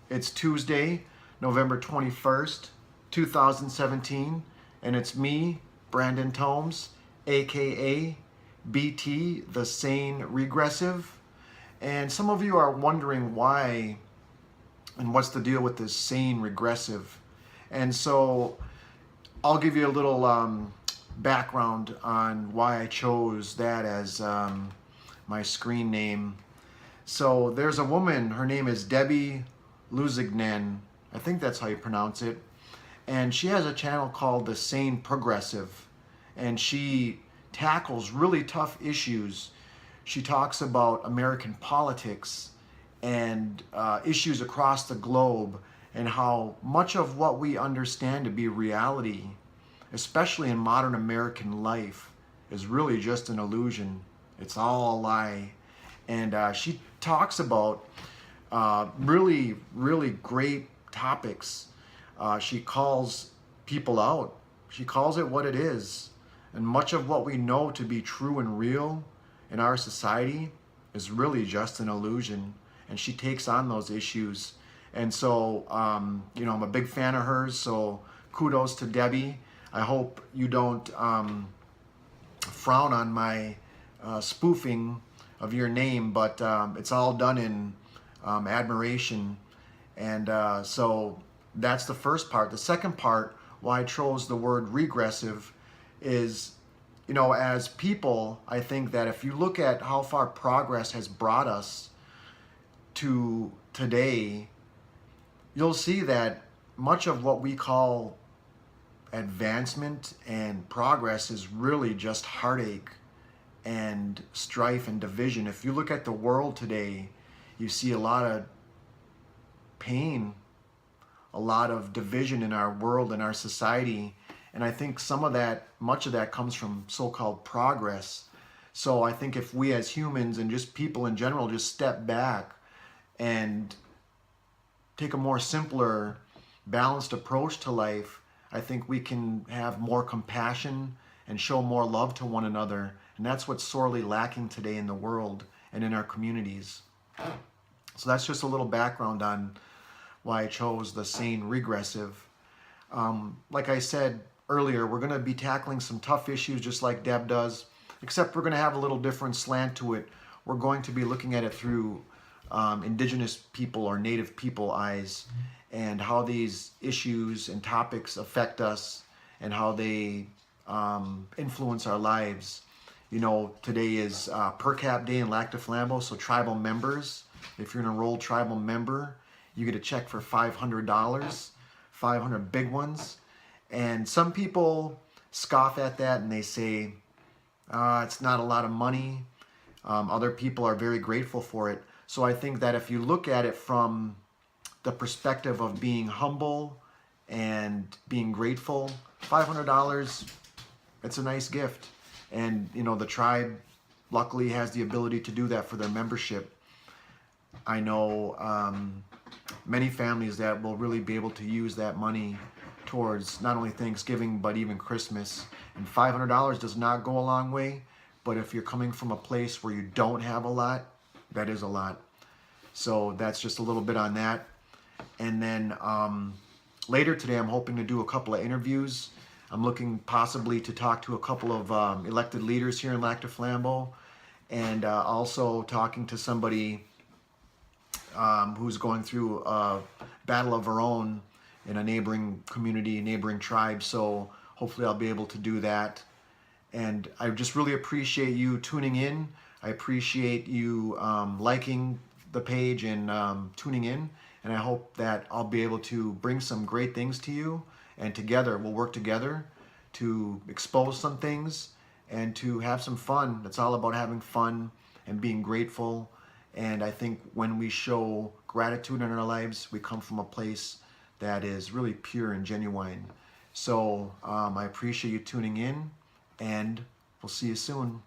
It's Tuesday, November 21st, 2017, and it's me, Brandon Tomes, aka BT, the Sane Regressive. And some of you are wondering why and what's the deal with this Sane Regressive. And so I'll give you a little background on why I chose that as my screen name. So there's a woman, her name is Debbie Luzignan, I think that's how you pronounce it, and she has a channel called the Sane Progressive, and she tackles really tough issues. She talks about American politics and issues across the globe, and how much of what we understand to be reality, especially in modern American life, is really just an illusion. It's all a lie. And she talks about really great topics. She calls people out. She calls it what it is. And much of what we know to be true and real in our society is really just an illusion. And she takes on those issues. And so, you know, I'm a big fan of hers. So kudos to Debbie. I hope you don't frown on my spoofing of your name, but it's all done in admiration. And so that's the first part. The second part, why I chose the word regressive, is, you know, as people, I think that if you look at how far progress has brought us to today, you'll see that much of what we call advancement and progress is really just heartache and strife and division. If you look at the world today, you see a lot of pain, a lot of division in our world and our society. And I think some of that, much of that comes from so-called progress. So I think if we as humans and just people in general just step back and take a more simpler, balanced approach to life, I think we can have more compassion and show more love to one another. And that's what's sorely lacking today in the world and in our communities. So that's just a little background on why I chose the Sane Regressive. Like I said earlier, we're going to be tackling some tough issues just like Deb does, except we're going to have a little different slant to it. We're going to be looking at it through indigenous people or native people eyes, and how these issues and topics affect us and how they influence our lives. You know, today is per cap day in Lac du Flambeau, so tribal members, if you're an enrolled tribal member, you get a check for $500, 500 big ones. And some people scoff at that and they say, it's not a lot of money. Other people are very grateful for it. So I think that if you look at it from the perspective of being humble and being grateful, $500, it's a nice gift. And, you know, the tribe luckily has the ability to do that for their membership. I know many families that will really be able to use that money towards not only Thanksgiving, but even Christmas. And $500 does not go a long way, but if you're coming from a place where you don't have a lot, that is a lot. So that's just a little bit on that. And then later today, I'm hoping to do a couple of interviews. I'm looking possibly to talk to a couple of elected leaders here in Lac du Flambeau, and also talking to somebody who's going through a battle of her own in a neighboring community, neighboring tribe. So hopefully I'll be able to do that. And I just really appreciate you tuning in. I appreciate you liking the page and tuning in. And I hope that I'll be able to bring some great things to you. And together, we'll work together to expose some things and to have some fun. It's all about having fun and being grateful. And I think when we show gratitude in our lives, we come from a place that is really pure and genuine. So I appreciate you tuning in, and we'll see you soon.